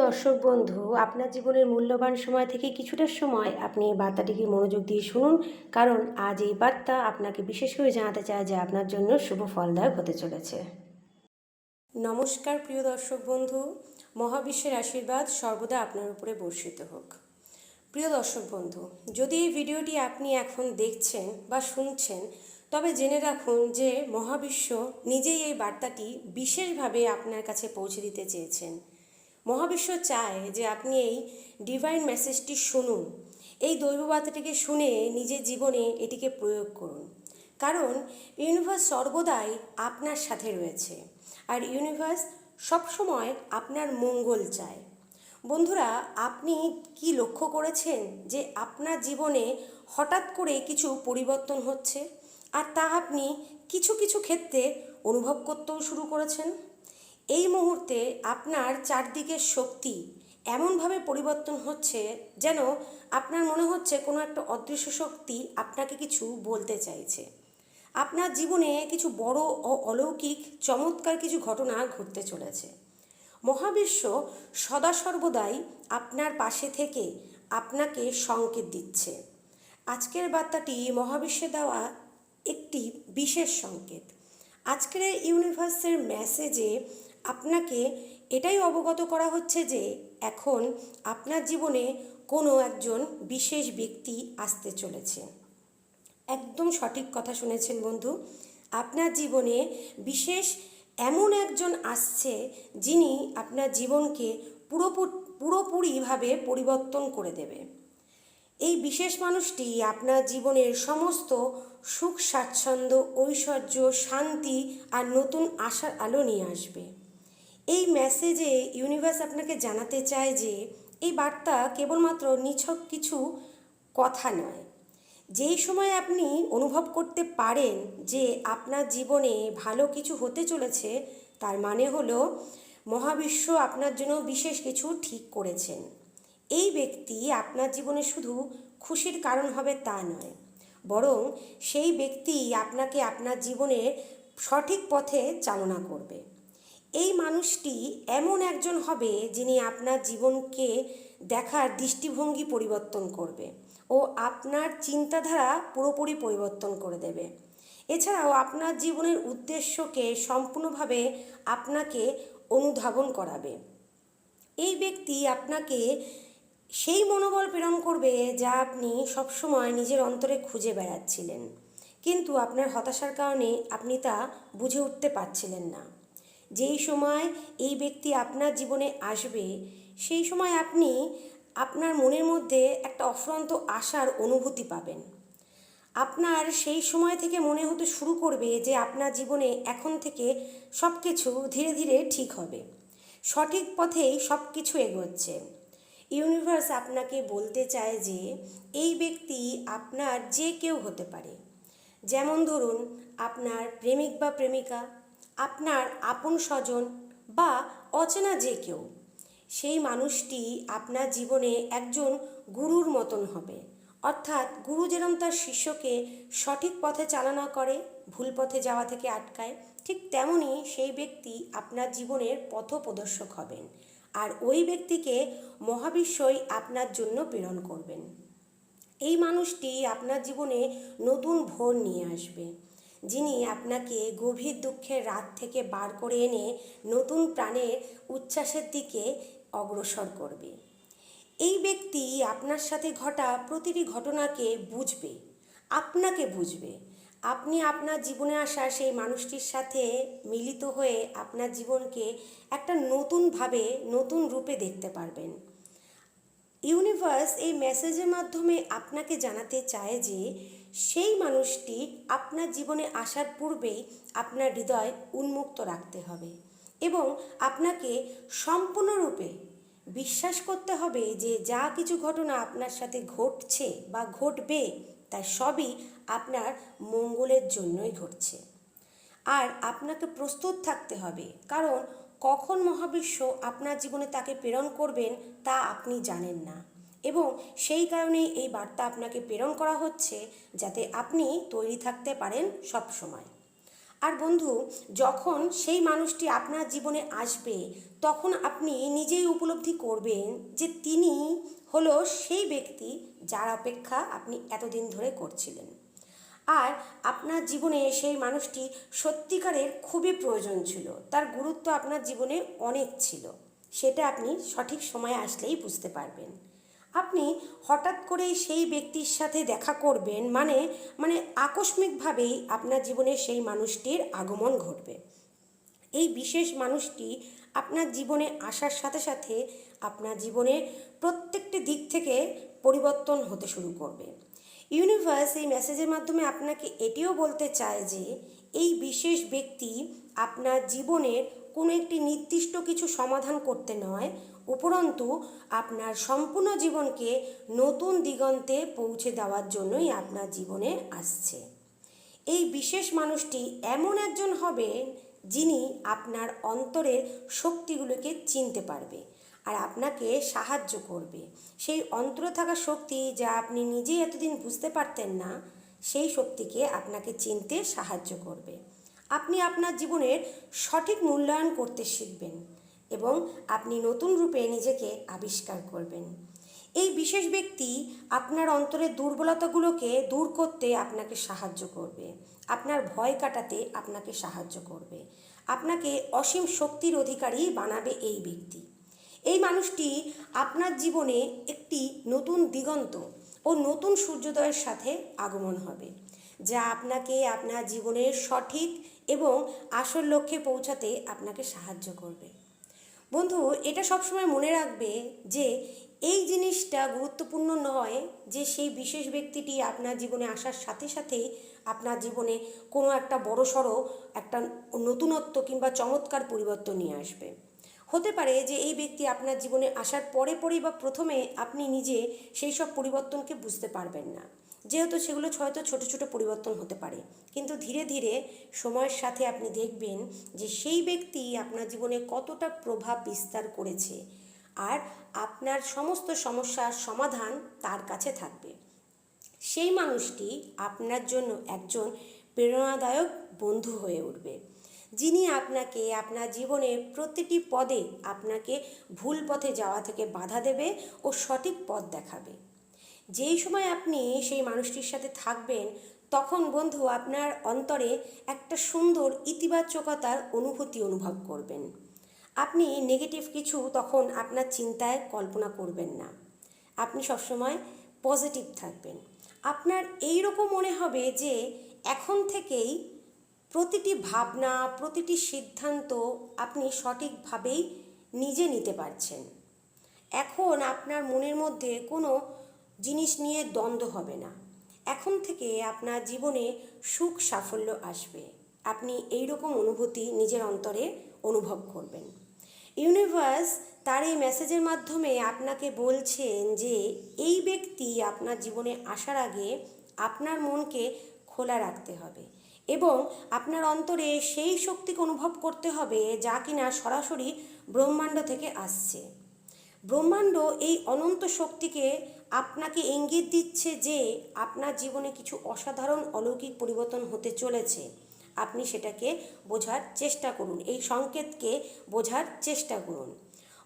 দর্শক বন্ধু, আপনার জীবনের মূল্যবান সময় থেকে কিছুটা সময় আপনি এই বার্তাটিকে মনোযোগ দিয়ে শুনুন, কারণ আজ এই বার্তা আপনাকে বিশেষ করে জানাতে চায় যে আপনার জন্য শুভ ফলদায়ক হতে চলেছে। নমস্কার প্রিয় দর্শক বন্ধু, মহাবিশ্বের আশীর্বাদ সর্বদা আপনার উপরে বর্ষিত হোক। প্রিয় দর্শক বন্ধু, যদি এই ভিডিওটি আপনি এখন দেখছেন বা শুনছেন, তবে জেনে রাখুন যে মহাবিশ্ব নিজেই এই বার্তাটি বিশেষভাবে আপনার কাছে পৌঁছে দিতে চেয়েছেন। মহাবিশ্ব চায় যে আপনি এই ডিভাইন মেসেজটি শুনুন, এই দৈব বার্তাটিকে শুনে নিজের জীবনে এটিকে প্রয়োগ করুন। কারণ ইউনিভার্স সর্বদাই আপনার সাথে রয়েছে, আর ইউনিভার্স সবসময় আপনার মঙ্গল চায়। বন্ধুরা, আপনি কি লক্ষ্য করেছেন যে আপনার জীবনে হঠাৎ করে কিছু পরিবর্তন হচ্ছে, আর তা আপনি কিছু কিছু ক্ষেত্রে অনুভব করতেও শুরু করেছেন? এই মুহূর্তে আপনার চারদিকের শক্তি এমনভাবে পরিবর্তন হচ্ছে যেন আপনার মনে হচ্ছে কোনো একটা অদৃশ্য শক্তি আপনাকে কিছু বলতে চাইছে। আপনার জীবনে কিছু বড় ও অলৌকিক চমৎকার কিছু ঘটনা ঘটতে চলেছে। মহাবিশ্ব সদা সর্বদাই আপনার পাশে থেকে আপনাকে সংকেত দিচ্ছে। আজকের বার্তাটি মহাবিশ্বে দেওয়া একটি বিশেষ সংকেত। আজকের ইউনিভার্সের মেসেজে আপনাকে এটাই অবগত করা হচ্ছে যে এখন আপনার জীবনে কোনো একজন বিশেষ ব্যক্তি আসতে চলেছে। একদম সঠিক কথা শুনেছেন বন্ধু, আপনার জীবনে বিশেষ এমন একজন আসছে যিনি আপনার জীবনকে পুরোপুরিভাবে পরিবর্তন করে দেবে। এই বিশেষ মানুষটি আপনার জীবনের সমস্ত সুখ স্বাচ্ছন্দ্য, ঐশ্বর্য, শান্তি আর নতুন আশার আলো নিয়ে আসবে। এই মেসেজে ইউনিভার্স আপনাকে জানাতে চায় যে এই বার্তা কেবলমাত্র নিছক কিছু কথা নয়। যেই সময় আপনি অনুভব করতে পারেন যে আপনার জীবনে ভালো কিছু হতে চলেছে, তার মানে হলো মহাবিশ্ব আপনার জন্য বিশেষ কিছু ঠিক করেছেন। এই ব্যক্তি আপনার জীবনে শুধু খুশির কারণ হবে তা নয়, বরং সেই ব্যক্তি আপনাকে আপনার জীবনের সঠিক পথে চালনা করবে। এই মানুষটি এমন একজন হবে যিনি আপনার জীবনকে দেখার দৃষ্টিভঙ্গি পরিবর্তন করবে ও আপনার চিন্তাধারা পুরোপুরি পরিবর্তন করে দেবে। এছাড়াও আপনার জীবনের উদ্দেশ্যকে সম্পূর্ণভাবে আপনাকে অনুধাবন করাবে। এই ব্যক্তি আপনাকে সেই মনোবল প্রেরণ করবে যা আপনি সবসময় নিজের অন্তরে খুঁজে বেড়াচ্ছিলেন, কিন্তু আপনার হতাশার কারণে আপনি তা বুঝে উঠতে পারছিলেন না। যেই সময় এই ব্যক্তি আপনার জীবনে আসবে, সেই সময় আপনি আপনার মনের মধ্যে একটা অফুরন্ত আশার অনুভূতি পাবেন। আপনার সেই সময় থেকে মনে হতে শুরু করবে যে আপনার জীবনে এখন থেকে সব কিছু ধীরে ধীরে ঠিক হবে, সঠিক পথেই সব কিছু এগোচ্ছে। ইউনিভার্স আপনাকে বলতে চায় যে এই ব্যক্তি আপনার যে কেউ হতে পারে। যেমন ধরুন, আপনার প্রেমিক বা প্রেমিকা, আপনার আপন স্বজন বা অচেনা যে কেউ। সেই মানুষটি আপনার জীবনে একজন গুরুর মতন হবে। অর্থাৎ গুরু যেরকম তার শিষ্যকে সঠিক পথে চালনা করে, ভুল পথে যাওয়া থেকে আটকায়, ঠিক তেমনই সেই ব্যক্তি আপনার জীবনের পথপ্রদর্শক হবেন। আর ওই ব্যক্তিকে মহাবিশ্বই আপনার জন্য প্রেরণ করবেন। এই মানুষটি আপনার জীবনে নতুন ভোর নিয়ে আসবে, যিনি আপনাকে গভীর দুঃখের রাত থেকে বার করে এনে নতুন প্রাণের উচ্ছ্বাসের দিকে অগ্রসর করবে। এই ব্যক্তি আপনার সাথে ঘটা প্রতিটি ঘটনাকে বুঝবে, আপনাকে বুঝবে। আপনি আপনার জীবনে আসা সেই মানুষটির সাথে মিলিত হয়ে আপনার জীবনকে একটা নতুনভাবে, নতুন রূপে দেখতে পারবেন। ইউনিভার্স এই মেসেজের মাধ্যমে আপনাকে জানাতে চায় যে সেই মানুষটি আপনার জীবনে আসার পূর্বেই আপনার হৃদয় উন্মুক্ত রাখতে হবে এবং আপনাকে সম্পূর্ণরূপে বিশ্বাস করতে হবে যে যা কিছু ঘটনা আপনার সাথে ঘটছে বা ঘটবে তা সবই আপনার মঙ্গলের জন্যই ঘটছে। আর আপনাকে প্রস্তুত থাকতে হবে, কারণ কখন মহাবিশ্ব আপনার জীবনে তাকে প্রেরণ করবেন তা আপনি জানেন না, এবং সেই কারণেই এই বার্তা আপনাকে প্রেরণ করা হচ্ছে যাতে আপনি তৈরি থাকতে পারেন সব সময়। আর বন্ধু, যখন সেই মানুষটি আপনার জীবনে আসবে তখন আপনি নিজেই উপলব্ধি করবেন যে তিনি হলো সেই ব্যক্তি যার অপেক্ষা আপনি এতদিন ধরে করছিলেন। আর আপনার জীবনে সেই মানুষটি সত্যিকারের খুবই প্রয়োজন ছিল, তার গুরুত্ব আপনার জীবনে অনেক ছিল। সেটা আপনি সঠিক সময়ে আসলেই বুঝতে পারবেন। আপনি হঠাৎ করেই সেই ব্যক্তির সাথে দেখা করবেন, মানে মানে আকস্মিকভাবেই আপনার জীবনে সেই মানুষটির আগমন ঘটবে। এই বিশেষ মানুষটি আপনার জীবনে আসার সাথে সাথে আপনার জীবনের প্রত্যেকটি দিক থেকে পরিবর্তন হতে শুরু করবে। ইউনিভার্স এই মেসেজের মাধ্যমে আপনাকে এটিও বলতে চায় যে এই বিশেষ ব্যক্তি আপনার জীবনের কোনো একটি নির্দিষ্ট কিছু সমাধান করতে নয়, উপরন্তু আপনার সম্পূর্ণ জীবনকে নতুন দিগন্তে পৌঁছে দেওয়ার জন্যই আপনার জীবনে আসছে। এই বিশেষ মানুষটি এমন একজন হবেন যিনি আপনার অন্তরের শক্তিগুলোকে চিনতে পারবে আর আপনাকে সাহায্য করবে। সেই অন্তরে থাকা শক্তি যা আপনি নিজেই এতদিন বুঝতে পারতেন না, সেই শক্তিকে আপনাকে চিনতে সাহায্য করবে। আপনি আপনার জীবনের সঠিক মূল্যায়ন করতে শিখবেন এবং আপনি নতুন রূপে নিজেকে আবিষ্কার করবেন। এই বিশেষ ব্যক্তি আপনার অন্তরের দুর্বলতাগুলোকে দূর করতে আপনাকে সাহায্য করবে, আপনার ভয় কাটাতে আপনাকে সাহায্য করবে, আপনাকে অসীম শক্তির অধিকারী বানাবে এই ব্যক্তি। এই মানুষটি আপনার জীবনে একটি নতুন দিগন্ত ও নতুন সূর্যোদয়ের সাথে আগমন হবে, যা আপনাকে আপনার জীবনের সঠিক এবং আসল লক্ষ্যে পৌঁছাতে আপনাকে সাহায্য করবে। বন্ধু, এটা সবসময় মনে রাখবে যে এই জিনিসটা গুরুত্বপূর্ণ নয় যে সেই বিশেষ ব্যক্তিটি আপনার জীবনে আসার সাথে সাথেই আপনার জীবনে কোনো একটা বড়সড় একটা নতুনত্ব কিংবা চমৎকার পরিবর্তন নিয়ে আসবে। হতে পারে যে এই ব্যক্তি আপনার জীবনে আসার পরেই বা প্রথমে আপনি নিজে সেই সব পরিবর্তনকে বুঝতে পারবেন না, যেহেতু সেগুলো হয়তো ছোট ছোট পরিবর্তন হতে পারে, কিন্তু ধীরে ধীরে সময়ের সাথে আপনি দেখবেন যে সেই ব্যক্তি আপনার জীবনে কতটা প্রভাব বিস্তার করেছে আর আপনার সমস্ত সমস্যার সমাধান তার কাছে থাকবে। সেই মানুষটি আপনার জন্য একজন প্রেরণাদায়ক বন্ধু হয়ে উঠবে, যিনি আপনাকে আপনার জীবনের প্রতিটি পদে আপনাকে ভুল পথে যাওয়া থেকে বাধা দেবে ও সঠিক পথ দেখাবে। যেই সময় আপনি সেই মানুষটির সাথে থাকবেন তখন বন্ধু আপনার অন্তরে একটা সুন্দর ইতিবাচকতার অনুভূতি অনুভব করবেন। আপনি নেগেটিভ কিছু তখন আপনার চিন্তায় কল্পনা করবেন না, আপনি সবসময় পজিটিভ থাকবেন। আপনার এই রকম মনে হবে যে এখন থেকেই প্রতিটি ভাবনা, প্রতিটি সিদ্ধান্ত আপনি সঠিকভাবেই নিজে নিতে পারছেন। এখন আপনার মনের মধ্যে কোনো জিনিস নিয়ে দ্বন্দ্ব হবে না। এখন থেকে আপনার জীবনে সুখ সাফল্য আসবে। আপনি এই রকম অনুভূতি নিজের অন্তরে অনুভব করবেন। ইউনিভার্স তার এই মেসেজের মাধ্যমে আপনাকে বলছেন যে এই ব্যক্তি আপনার জীবনে আসার আগে আপনার মনকে খোলা রাখতে হবে এবং আপনার অন্তরে সেই শক্তিকে অনুভব করতে হবে যা কিনা সরাসরি ব্রহ্মাণ্ড থেকে আসছে। ব্রহ্মাণ্ড এই অনন্ত শক্তিকে আপনাকে ইঙ্গিত দিচ্ছে যে আপনার জীবনে কিছু অসাধারণ অলৌকিক পরিবর্তন হতে চলেছে। আপনি সেটাকে বোঝার চেষ্টা করুন, এই সংকেতকে বোঝার চেষ্টা করুন।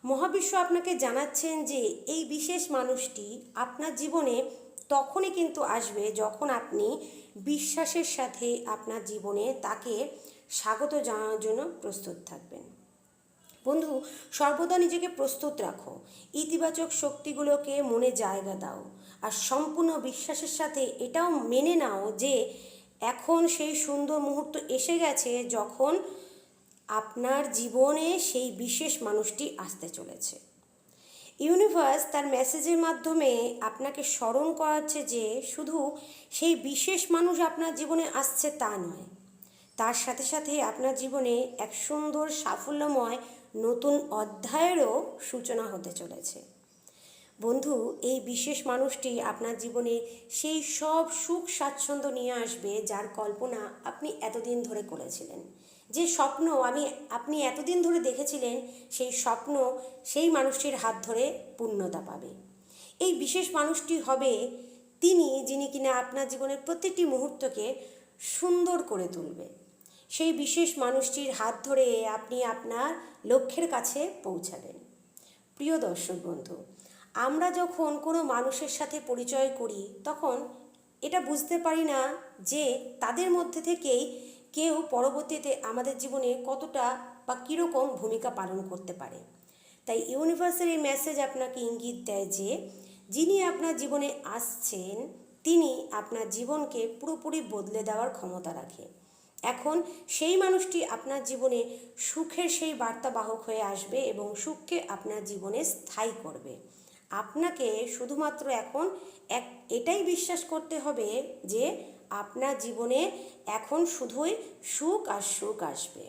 মহাবিশ্ব আপনাকে জানাচ্ছেন যে এই বিশেষ মানুষটি আপনার জীবনে তখনই কিন্তু আসবে যখন আপনি বিশ্বাসের সাথে আপনার জীবনে তাকে স্বাগত জানানোর জন্য প্রস্তুত থাকবেন। বন্ধু, সর্বদা নিজেকে প্রস্তুত রাখো, ইতিবাচক শক্তিগুলোকে মনে জায়গা দাও আর সম্পূর্ণ বিশ্বাসের সাথে এটাও মেনে নাও যে এখন সেই সুন্দর মুহূর্ত এসে গেছে যখন আপনার জীবনে সেই বিশেষ মানুষটি আসতে চলেছে। ইউনিভার্স তার মেসেজের মাধ্যমে আপনাকে স্মরণ করাচ্ছে যে শুধু সেই বিশেষ মানুষ আপনার জীবনে আসছে তা নয়, তার সাথে সাথে আপনার জীবনে এক সুন্দর সাফল্যময় নতুন অধ্যায়েরও সূচনা হতে চলেছে। বন্ধু, এই বিশেষ মানুষটি আপনার জীবনে সেই সব সুখ স্বাচ্ছন্দ্য নিয়ে আসবে যার কল্পনা আপনি এতদিন ধরে করেছিলেন। যে স্বপ্ন আপনি এতদিন ধরে দেখেছিলেন সেই স্বপ্ন সেই মানুষটির হাত ধরে পূর্ণতা পাবে। এই বিশেষ মানুষটি হবে যিনি কিনা আপনার জীবনের প্রতিটি মুহূর্তকে সুন্দর করে তুলবে। সেই বিশেষ মানুষটির হাত ধরে আপনি আপনার লক্ষ্যের কাছে পৌঁছালেন। প্রিয় দর্শক বন্ধু, আমরা যখন কোনো মানুষের সাথে পরিচয় করি তখন এটা বুঝতে পারি না যে তাদের মধ্যে থেকেই কেউ পরবর্তীতে আমাদের জীবনে কতটা বা কীরকম ভূমিকা পালন করতে পারে। তাই ইউনিভার্সের এই মেসেজ আপনাকে ইঙ্গিত দেয় যে যিনি আপনার জীবনে আসছেন তিনি আপনার জীবনকে পুরোপুরি বদলে দেওয়ার ক্ষমতা রাখে। এখন সেই মানুষটি আপনার জীবনে সুখের সেই বার্তাবাহক হয়ে আসবে এবং সুখকে আপনার জীবনে স্থায়ী করবে। আপনাকে শুধুমাত্র এখন এটাই বিশ্বাস করতে হবে যে আপনার জীবনে এখন শুধুই সুখ আর সুখ আসবে।